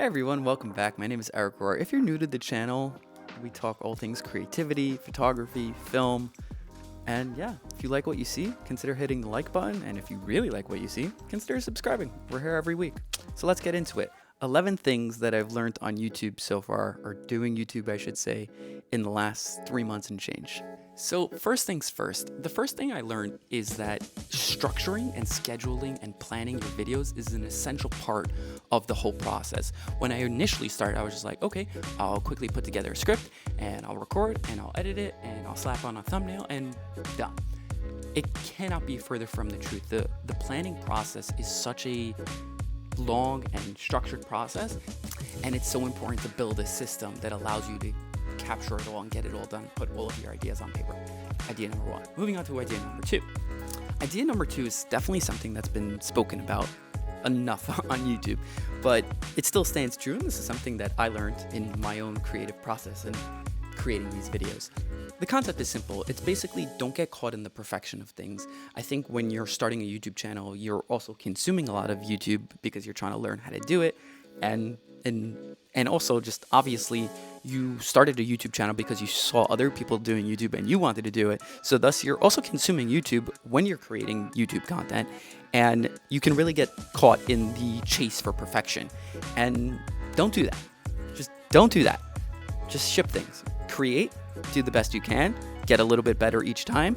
everyone, welcome back. My name is Eric Rohr. If you're new to the channel, we talk all things creativity, photography, film, and yeah, if you like what you see, consider hitting the like button, and if you really like what you see, consider subscribing. We're here every week. So let's get into it. 11 things that I've learned on YouTube so far, or doing YouTube I should say, in the last 3 months and change. So first things first, the first thing I learned is that structuring and scheduling and planning your videos is an essential part of the whole process. When I initially started, I was just like, okay, I'll quickly put together a script and I'll record and I'll edit it and I'll slap on a thumbnail and done. It cannot be further from the truth. The planning process is such a long and structured process, and it's so important to build a system that allows you to capture it all and get it all done, put all of your ideas on paper. Idea number one. Moving on to idea number two. Idea number two is definitely something that's been spoken about enough on YouTube, but it still stands true, and this is something that I learned in my own creative process and creating these videos. The concept is simple. It's basically don't get caught in the perfection of things. I think when you're starting a YouTube channel, you're also consuming a lot of YouTube because you're trying to learn how to do it, and also just obviously you started a YouTube channel because you saw other people doing YouTube and you wanted to do it. So thus you're also consuming YouTube when you're creating YouTube content, and you can really get caught in the chase for perfection. And don't do that. Just don't do that. Just ship things. Create, do the best you can, get a little bit better each time,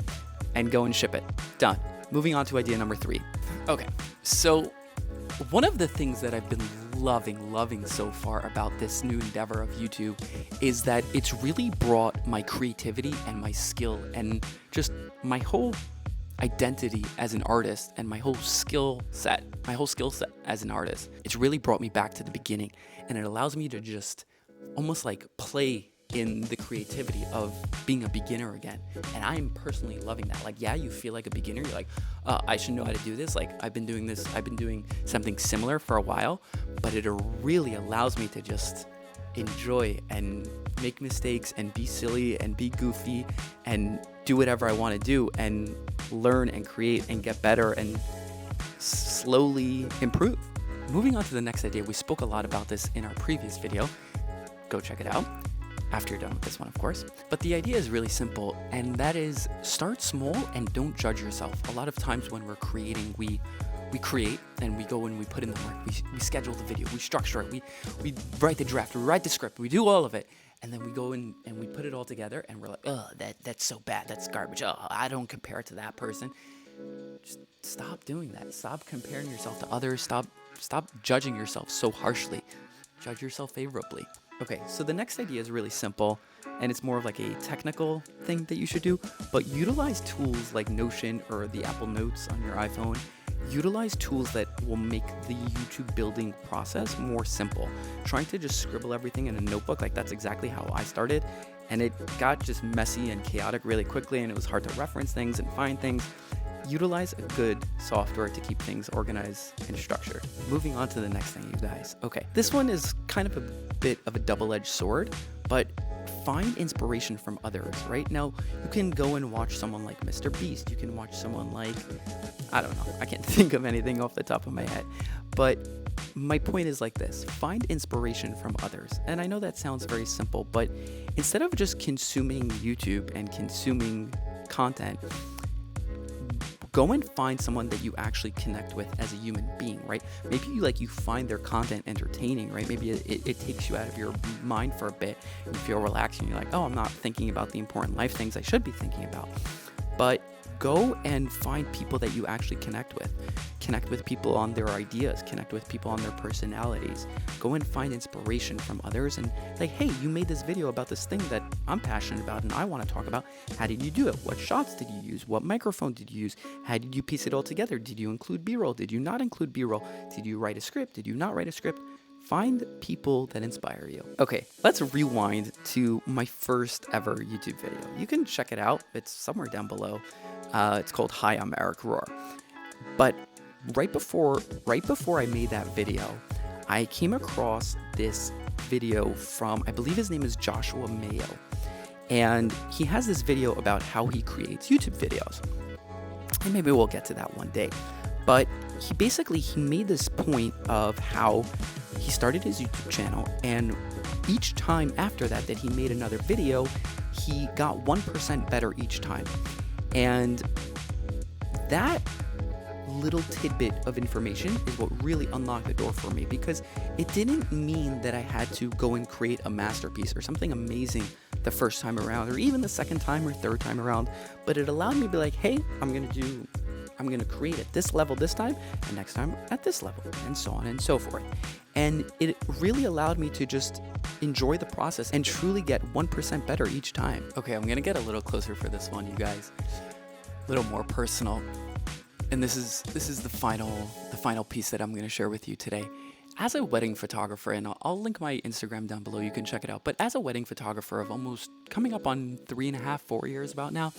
and go and ship it. Done. Moving on to idea number three. Okay, so one of the things that I've been loving so far about this new endeavor of YouTube is that it's really brought my creativity and my skill and just my whole identity as an artist and my whole skill set as an artist. It's really brought me back to the beginning, and it allows me to just almost like play in the creativity of being a beginner again. And I'm personally loving that. Like, yeah, you feel like a beginner. You're like, I should know how to do this. Like, I've been doing something similar for a while, but it really allows me to just enjoy and make mistakes and be silly and be goofy and do whatever I want to do and learn and create and get better and slowly improve. Moving on to the next idea, we spoke a lot about this in our previous video. Go check it out after you're done with this one, of course. But the idea is really simple, and that is start small and don't judge yourself. A lot of times when we're creating, we create and we go and we put in the work. We schedule the video, we structure it, we write the draft, we write the script, we do all of it, and then we go in and we put it all together and we're like, that's so bad, that's garbage. I don't compare it to that person. Just stop doing that. Stop comparing yourself to others. Stop judging yourself so harshly. Judge yourself favorably. Okay, so the next idea is really simple, and it's more of like a technical thing that you should do, but utilize tools like Notion or the Apple Notes on your iPhone. Utilize tools that will make the YouTube building process more simple. Trying to just scribble everything in a notebook, like that's exactly how I started, and it got just messy and chaotic really quickly, and it was hard to reference things and find things. Utilize a good software to keep things organized and structured. Moving on to the next thing, you guys. Okay, this one is kind of a bit of a double-edged sword, but find inspiration from others. Right now, you can go and watch someone like Mr. Beast. You can watch someone like, I don't know, I can't think of anything off the top of my head. But my point is like this: find inspiration from others. And I know that sounds very simple, but instead of just consuming YouTube and consuming content, go and find someone that you actually connect with as a human being, right? Maybe you find their content entertaining, right? Maybe it takes you out of your mind for a bit. You feel relaxed and you're like, oh, I'm not thinking about the important life things I should be thinking about. But go and find people that you actually connect with. Connect with people on their ideas. Connect with people on their personalities. Go and find inspiration from others and like, hey, you made this video about this thing that I'm passionate about and I want to talk about. How did you do it? What shots did you use? What microphone did you use? How did you piece it all together? Did you include B-roll? Did you not include B-roll? Did you write a script? Did you not write a script? Find people that inspire you. Okay, let's rewind to my first ever YouTube video. You can check it out. It's somewhere down below. It's called Hi, I'm Eric Rohr. But right before I made that video, I came across this video from, I believe his name is Joshua Mayo. And he has this video about how he creates YouTube videos. And maybe we'll get to that one day. But he made this point of how he started his YouTube channel, and each time after that he made another video, he got 1% better each time. And that little tidbit of information is what really unlocked the door for me, because it didn't mean that I had to go and create a masterpiece or something amazing the first time around, or even the second time or third time around, but it allowed me to be like, hey, I'm gonna create at this level this time, and next time at this level, and so on and so forth. And it really allowed me to just enjoy the process and truly get 1% better each time. Okay, I'm gonna get a little closer for this one, you guys. A little more personal. And this is the final piece that I'm gonna share with you today. As a wedding photographer, and I'll link my Instagram down below, you can check it out. But as a wedding photographer of almost coming up on 3.5, 4 years about now,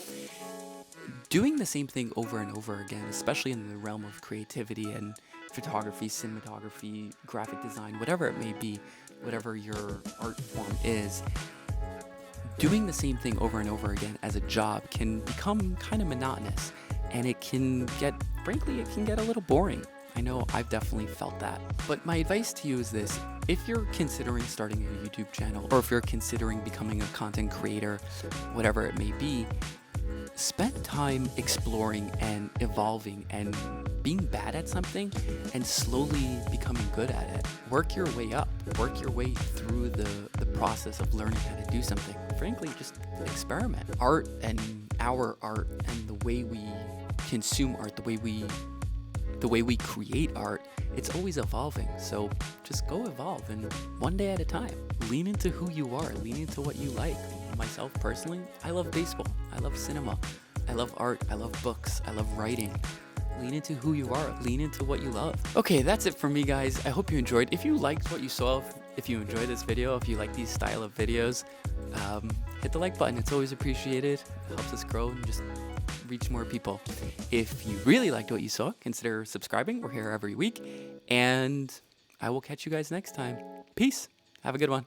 doing the same thing over and over again, especially in the realm of creativity and photography, cinematography, graphic design, whatever it may be, whatever your art form is, doing the same thing over and over again as a job can become kind of monotonous, and it can get a little boring. I know I've definitely felt that. But my advice to you is this: if you're considering starting a YouTube channel, or if you're considering becoming a content creator, whatever it may be, spend time exploring and evolving and being bad at something and slowly becoming good at it. Work your way up. Work your way through the process of learning how to do something. Frankly, just experiment. Art, and our art, and the way we consume art, the way we create art, it's always evolving. So just go evolve, and one day at a time. Lean into who you are. Lean into what you like. Myself personally, I love baseball. I love cinema. I love art. I love books. I love writing. Lean into who you are. Lean into what you love. Okay, that's it for me, guys. I hope you enjoyed. If you liked what you saw, if you enjoyed this video, if you like these style of videos, hit the like button. It's always appreciated. It helps us grow and just reach more people. If you really liked what you saw, consider subscribing. We're here every week, and I will catch you guys next time. Peace. Have a good one.